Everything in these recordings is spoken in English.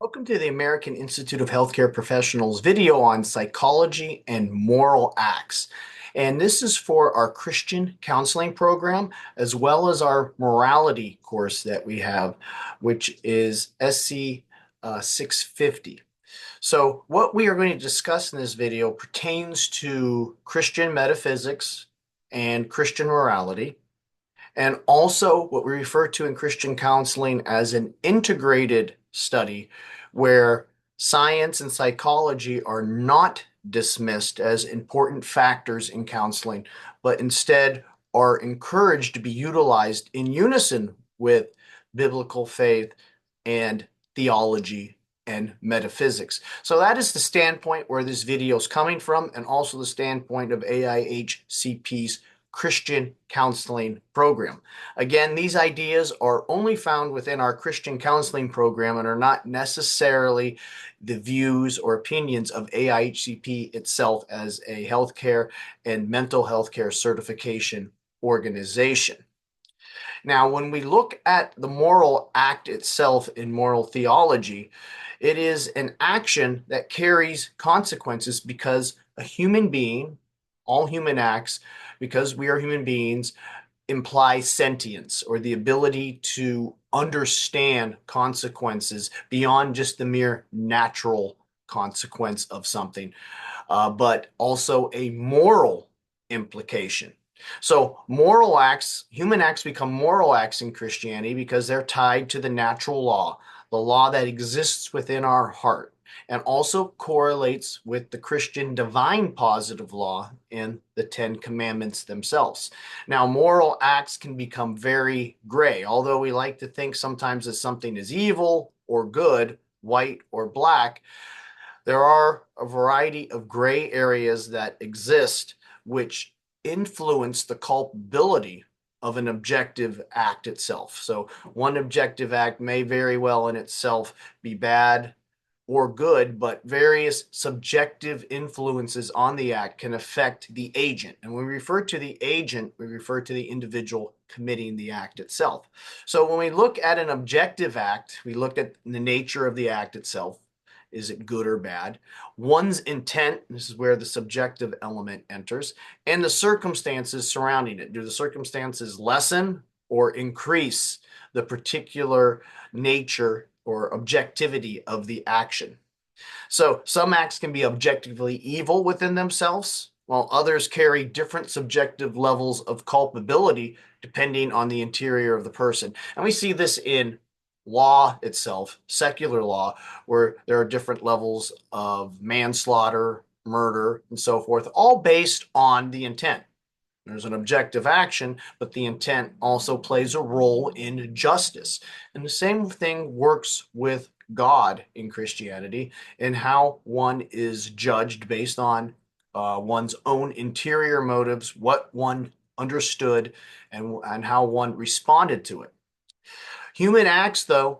Welcome to the American Institute of Healthcare Professionals video on psychology and moral acts. And this is for our Christian counseling program, as well as our morality course that we have, which is SC 650. So what we are going to discuss in this video pertains to Christian metaphysics and Christian morality, and also what we refer to in Christian counseling as an integrated study, where science and psychology are not dismissed as important factors in counseling, but instead are encouraged to be utilized in unison with biblical faith and theology and metaphysics. So that is the standpoint where this video is coming from, and also the standpoint of AIHCP's Christian counseling program. Again, these ideas are only found within our Christian counseling program and are not necessarily the views or opinions of AIHCP itself as a healthcare and mental health care certification organization. Now, when we look at the moral act itself in moral theology, it is an action that carries consequences because a human being, all human acts, because we are human beings, imply sentience or the ability to understand consequences beyond just the mere natural consequence of something, but also a moral implication. So, moral acts, human acts become moral acts in Christianity because they're tied to the natural law, the law that exists within our heart, and also correlates with the Christian divine positive law in the Ten Commandments themselves. Now, moral acts can become very gray, although we like to think sometimes that something is evil or good, white or black. There are a variety of gray areas that exist which influence the culpability of an objective act itself. So one objective act may very well in itself be bad or good, but various subjective influences on the act can affect the agent. And when we refer to the agent, we refer to the individual committing the act itself. So when we look at an objective act, we look at the nature of the act itself. Is it good or bad? One's intent, this is where the subjective element enters, and the circumstances surrounding it. Do the circumstances lessen or increase the particular nature or objectivity of the action? So some acts can be objectively evil within themselves, while others carry different subjective levels of culpability depending on the interior of the person. And we see this in law itself, secular law, where there are different levels of manslaughter, murder, and so forth, all based on the intent. There's an objective action, but the intent also plays a role in justice. And the same thing works with God in Christianity, and how one is judged based on one's own interior motives, what one understood, and how one responded to it. Human acts, though,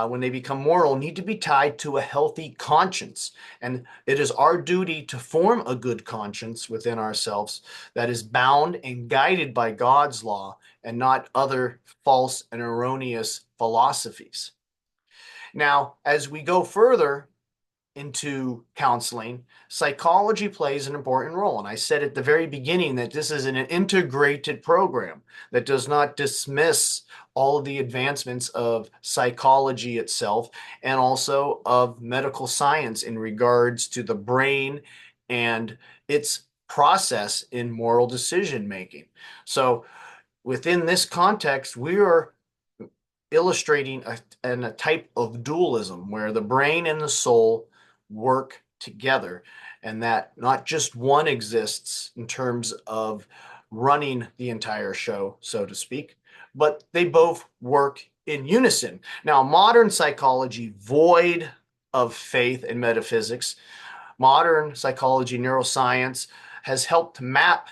when they become moral, need to be tied to a healthy conscience. And it is our duty to form a good conscience within ourselves that is bound and guided by God's law and not other false and erroneous philosophies. Now, as we go further into counseling, psychology plays an important role. And I said at the very beginning that this is an integrated program that does not dismiss all of the advancements of psychology itself and also of medical science in regards to the brain and its process in moral decision making. So within this context, we are illustrating a type of dualism where the brain and the soul work together, and that not just one exists in terms of running the entire show, so to speak, but they both work in unison. Now, modern psychology, void of faith and metaphysics, modern psychology, neuroscience, has helped map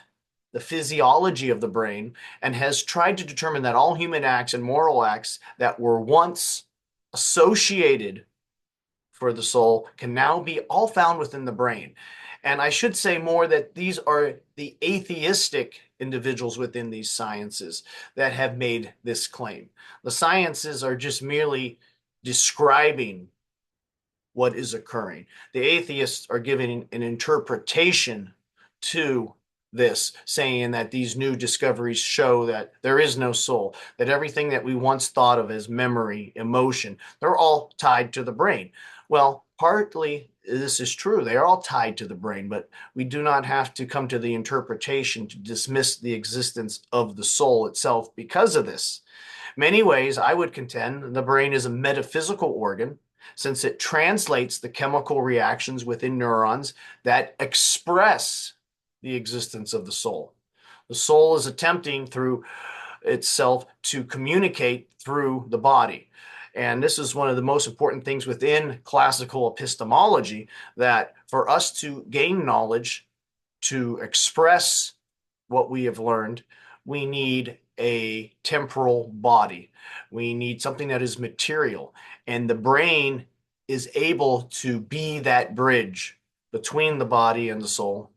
the physiology of the brain and has tried to determine that all human acts and moral acts that were once associated for the soul can now be all found within the brain. And I should say more that these are the atheistic individuals within these sciences that have made this claim. The sciences are just merely describing what is occurring. The atheists are giving an interpretation to this, saying that these new discoveries show that there is no soul, that everything that we once thought of as memory, emotion, they're all tied to the brain. Well, partly this is true. They are all tied to the brain, but we do not have to come to the interpretation to dismiss the existence of the soul itself because of this. Many ways, I would contend the brain is a metaphysical organ since it translates the chemical reactions within neurons that express the existence of the soul. The soul is attempting through itself to communicate through the body. And this is one of the most important things within classical epistemology, that for us to gain knowledge, to express what we have learned, we need a temporal body. We need something that is material. And the brain is able to be that bridge between the body and the soul,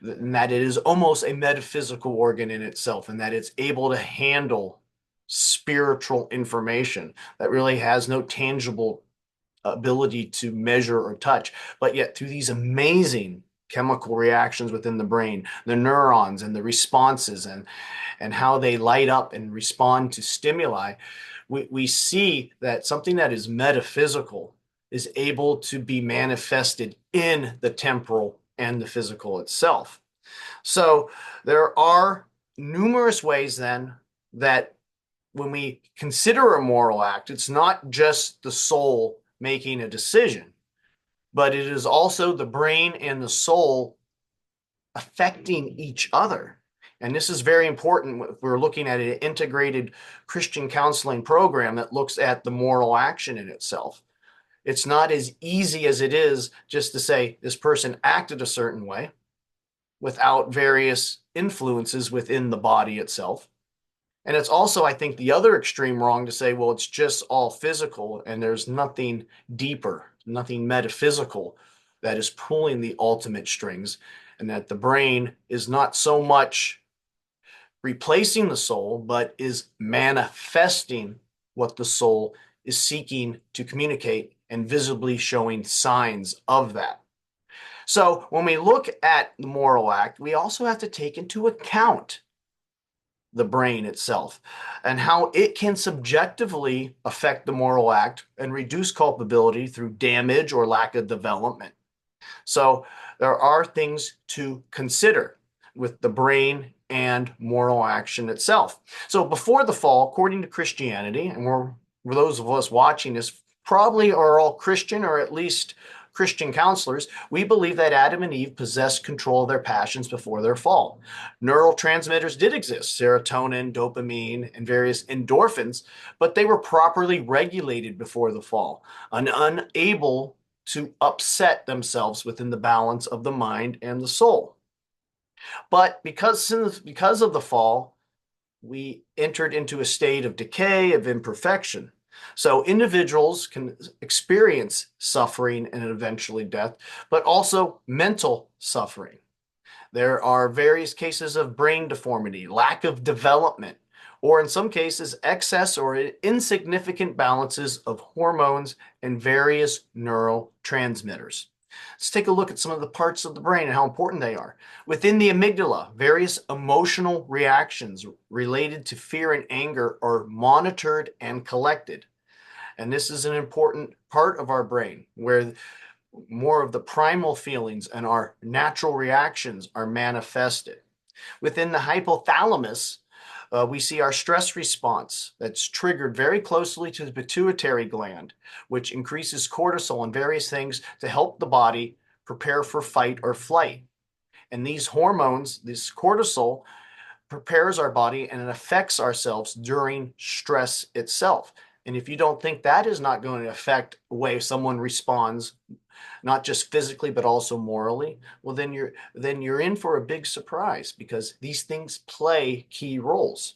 and that it is almost a metaphysical organ in itself, and that it's able to handle spiritual information that really has no tangible ability to measure or touch. But yet, through these amazing chemical reactions within the brain, the neurons and the responses and how they light up and respond to stimuli, we see that something that is metaphysical is able to be manifested in the temporal and the physical itself. So there are numerous ways then that when we consider a moral act, it's not just the soul making a decision, but it is also the brain and the soul affecting each other. And this is very important if we're looking at an integrated Christian counseling program that looks at the moral action in itself. It's not as easy as it is just to say this person acted a certain way without various influences within the body itself. And it's also, I think, the other extreme wrong to say, well, it's just all physical and there's nothing deeper, nothing metaphysical that is pulling the ultimate strings, and that the brain is not so much replacing the soul, but is manifesting what the soul is seeking to communicate and visibly showing signs of that. So when we look at the moral act, we also have to take into account the brain itself and how it can subjectively affect the moral act and reduce culpability through damage or lack of development. So there are things to consider with the brain and moral action itself. So before the fall, according to Christianity, and for those of us watching this probably are all Christian or at least Christian counselors, we believe that Adam and Eve possessed control of their passions before their fall. Neurotransmitters did exist, serotonin, dopamine, and various endorphins, but they were properly regulated before the fall and unable to upset themselves within the balance of the mind and the soul. But because of the fall, we entered into a state of decay, of imperfection. So individuals can experience suffering and eventually death, but also mental suffering. There are various cases of brain deformity, lack of development, or in some cases, excess or insignificant balances of hormones and various neurotransmitters. Let's take a look at some of the parts of the brain and how important they are. Within the amygdala, various emotional reactions related to fear and anger are monitored and collected. And this is an important part of our brain where more of the primal feelings and our natural reactions are manifested. Within the hypothalamus, we see our stress response that's triggered very closely to the pituitary gland, which increases cortisol and various things to help the body prepare for fight or flight. And these hormones, this cortisol, prepares our body and it affects ourselves during stress itself. And if you don't think that is not going to affect the way someone responds, not just physically but also morally, well then you're in for a big surprise, because these things play key roles.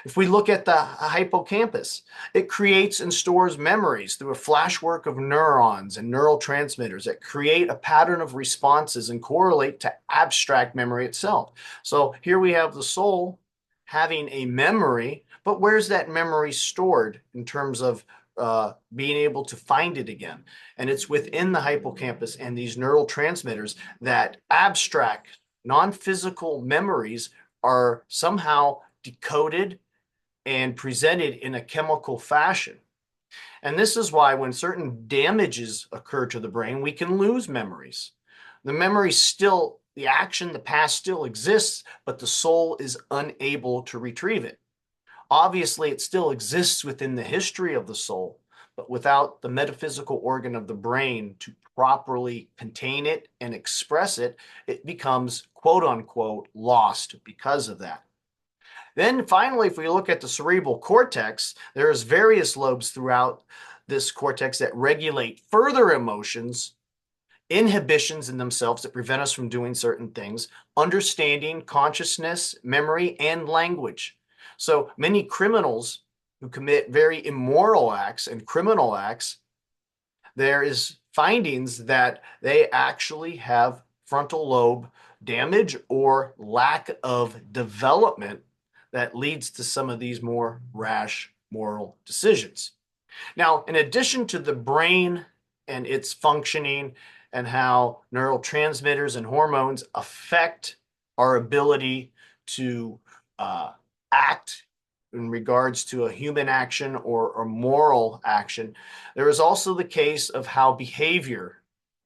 If we look at the hippocampus, it creates and stores memories through a flashwork of neurons and neurotransmitters that create a pattern of responses and correlate to abstract memory itself. So here we have the soul having a memory, but where's that memory stored in terms of being able to find it again. And it's within the hippocampus and these neurotransmitters that abstract, non-physical memories are somehow decoded and presented in a chemical fashion. And this is why when certain damages occur to the brain, we can lose memories. The memory still, the action, the past still exists, but the soul is unable to retrieve it. Obviously, it still exists within the history of the soul, but without the metaphysical organ of the brain to properly contain it and express it, it becomes quote unquote lost because of that. Then finally, if we look at the cerebral cortex, there's various lobes throughout this cortex that regulate further emotions, inhibitions in themselves that prevent us from doing certain things, understanding, consciousness, memory, and language. So many criminals who commit very immoral acts and criminal acts, there is findings that they actually have frontal lobe damage or lack of development that leads to some of these more rash moral decisions. Now, in addition to the brain and its functioning and how neurotransmitters and hormones affect our ability to act in regards to a human action or moral action, there is also the case of how behavior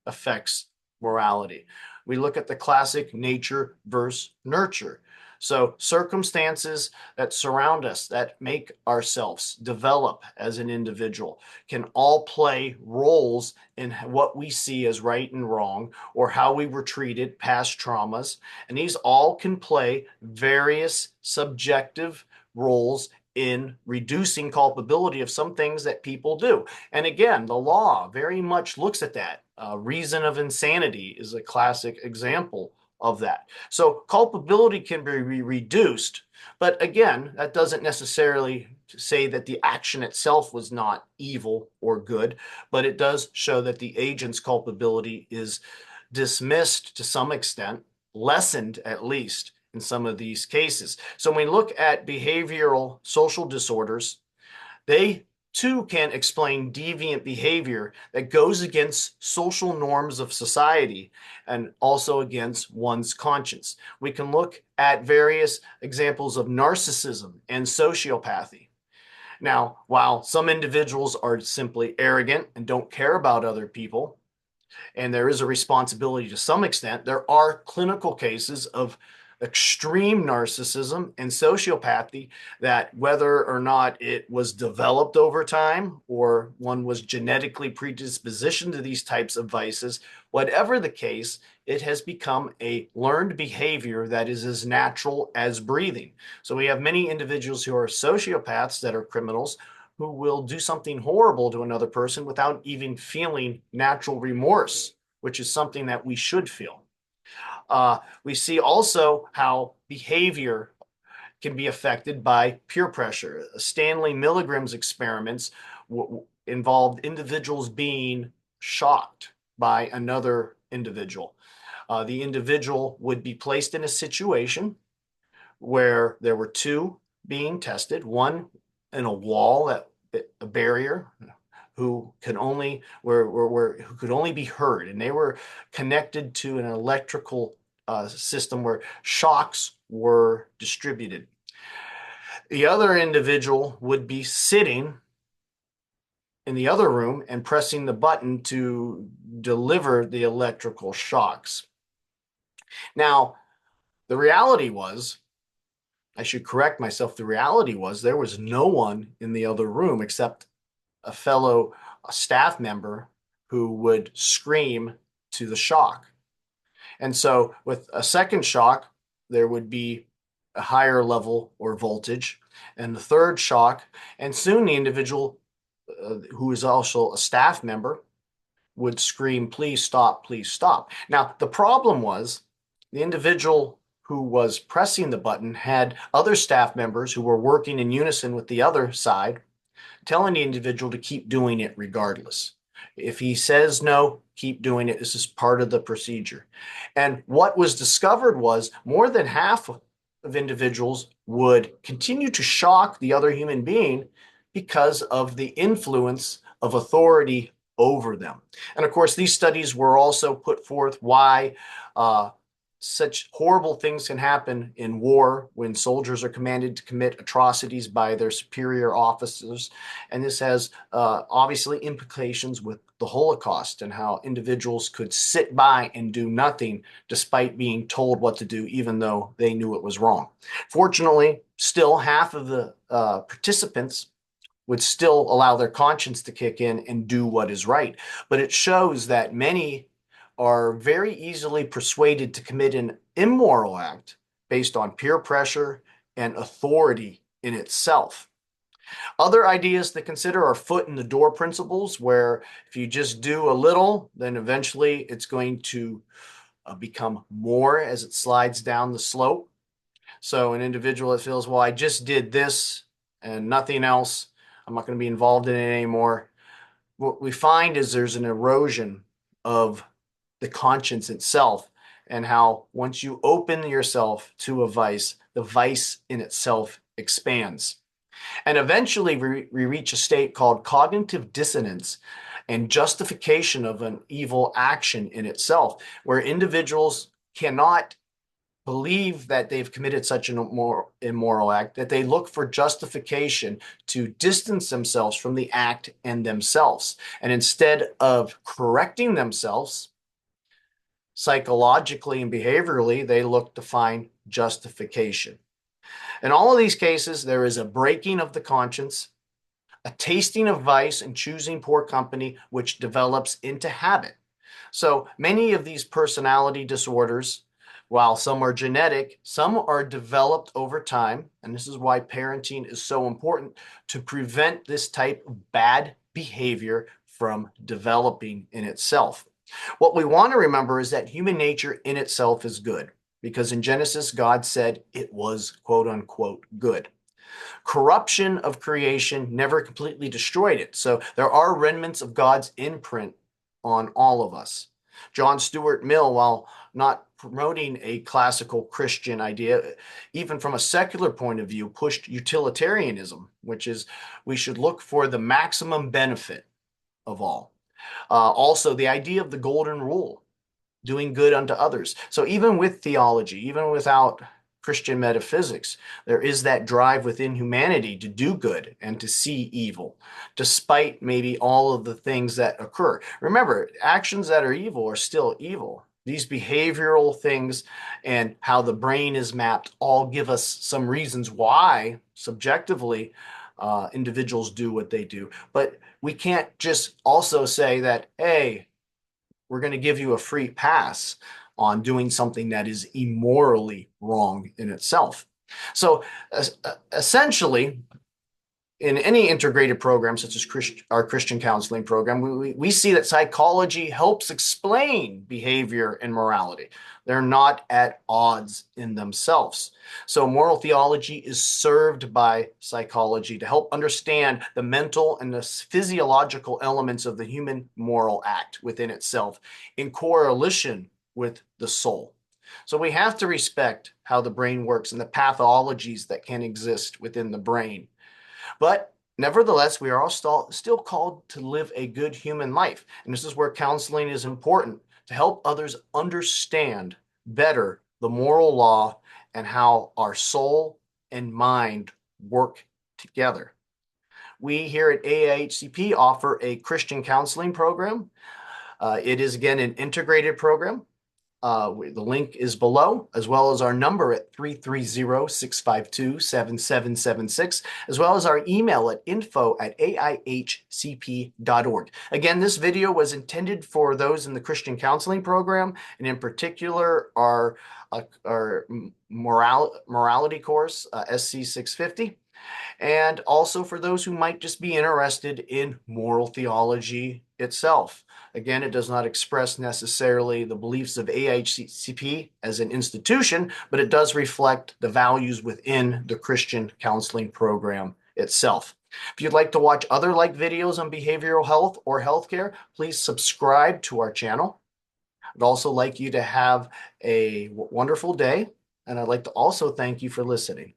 affects morality. We look at the classic nature versus nurture. So circumstances that surround us, that make ourselves develop as an individual, can all play roles in what we see as right and wrong, or how we were treated, past traumas. And these all can play various subjective roles in reducing culpability of some things that people do. And again, the law very much looks at that. Reason of insanity is a classic example of that. So culpability can be reduced, but again, that doesn't necessarily say that the action itself was not evil or good, but it does show that the agent's culpability is dismissed to some extent, lessened at least in some of these cases. So when we look at behavioral social disorders, they too can explain deviant behavior that goes against social norms of society and also against one's conscience. We can look at various examples of narcissism and sociopathy. Now, while some individuals are simply arrogant and don't care about other people, and there is a responsibility to some extent, there are clinical cases of extreme narcissism and sociopathy that, whether or not it was developed over time or one was genetically predispositioned to these types of vices, whatever the case, it has become a learned behavior that is as natural as breathing. So we have many individuals who are sociopaths that are criminals who will do something horrible to another person without even feeling natural remorse, which is something that we should feel. We see also how behavior can be affected by peer pressure. Stanley Milgram's experiments involved individuals being shocked by another individual. The individual would be placed in a situation where there were two being tested, one in a wall, that a barrier, who could only who could only be heard, and they were connected to an electrical system where shocks were distributed. The other individual would be sitting in the other room and pressing the button to deliver the electrical shocks. Now, the reality was, I should correct myself, the reality was there was no one in the other room except a fellow staff member who would scream to the shock. And so with a second shock, there would be a higher level or voltage, and the third shock, and soon the individual who is also a staff member would scream, "Please stop, please stop." Now, the problem was the individual who was pressing the button had other staff members who were working in unison with the other side, telling the individual to keep doing it regardless. If he says no, keep doing it. This is part of the procedure. And what was discovered was more than half of individuals would continue to shock the other human being because of the influence of authority over them. And of course, these studies were also put forth why such horrible things can happen in war when soldiers are commanded to commit atrocities by their superior officers. And this has obviously implications with the Holocaust and how individuals could sit by and do nothing despite being told what to do, even though they knew it was wrong. Fortunately, still half of the participants would still allow their conscience to kick in and do what is right. But it shows that many are very easily persuaded to commit an immoral act based on peer pressure and authority in itself. Other ideas to consider are foot in the door principles, where if you just do a little, then eventually it's going to become more as it slides down the slope. So an individual that feels, well, I just did this and nothing else, I'm not going to be involved in it anymore. What we find is there's an erosion of the conscience itself, and how once you open yourself to a vice, the vice in itself expands. And eventually we reach a state called cognitive dissonance and justification of an evil action in itself, where individuals cannot believe that they've committed such an immoral act that they look for justification to distance themselves from the act and themselves. And instead of correcting themselves psychologically and behaviorally, they look to find justification. In all of these cases, there is a breaking of the conscience, a tasting of vice, and choosing poor company, which develops into habit. So many of these personality disorders, while some are genetic, some are developed over time. And this is why parenting is so important, to prevent this type of bad behavior from developing in itself. What we want to remember is that human nature in itself is good, because in Genesis, God said it was quote unquote good. Corruption of creation never completely destroyed it. So there are remnants of God's imprint on all of us. John Stuart Mill, while not promoting a classical Christian idea, even from a secular point of view, pushed utilitarianism, which is we should look for the maximum benefit of all. Also, the idea of the golden rule, doing good unto others. So even with theology, even without Christian metaphysics, there is that drive within humanity to do good and to see evil, despite maybe all of the things that occur. Remember, actions that are evil are still evil. These behavioral things and how the brain is mapped all give us some reasons why, subjectively, individuals do what they do. But we can't just also say that, hey, we're going to give you a free pass on doing something that is immorally wrong in itself. So essentially, in any integrated program, such as our Christian counseling program, we see that psychology helps explain behavior and morality. They're not at odds in themselves. So moral theology is served by psychology to help understand the mental and the physiological elements of the human moral act within itself in correlation with the soul. So we have to respect how the brain works and the pathologies that can exist within the brain. But nevertheless, we are all still called to live a good human life. And this is where counseling is important, to help others understand better the moral law and how our soul and mind work together. We here at AIHCP offer a Christian counseling program. It is, again, an integrated program. The link is below, as well as our number at 330-652-7776, as well as our email at info@aihcp.org. Again, this video was intended for those in the Christian counseling program, and in particular our morality course, SC 650. And also for those who might just be interested in moral theology itself. Again, it does not express necessarily the beliefs of AIHCP as an institution, but it does reflect the values within the Christian counseling program itself. If you'd like to watch other like videos on behavioral health or healthcare, please subscribe to our channel. I'd also like you to have a wonderful day, and I'd like to also thank you for listening.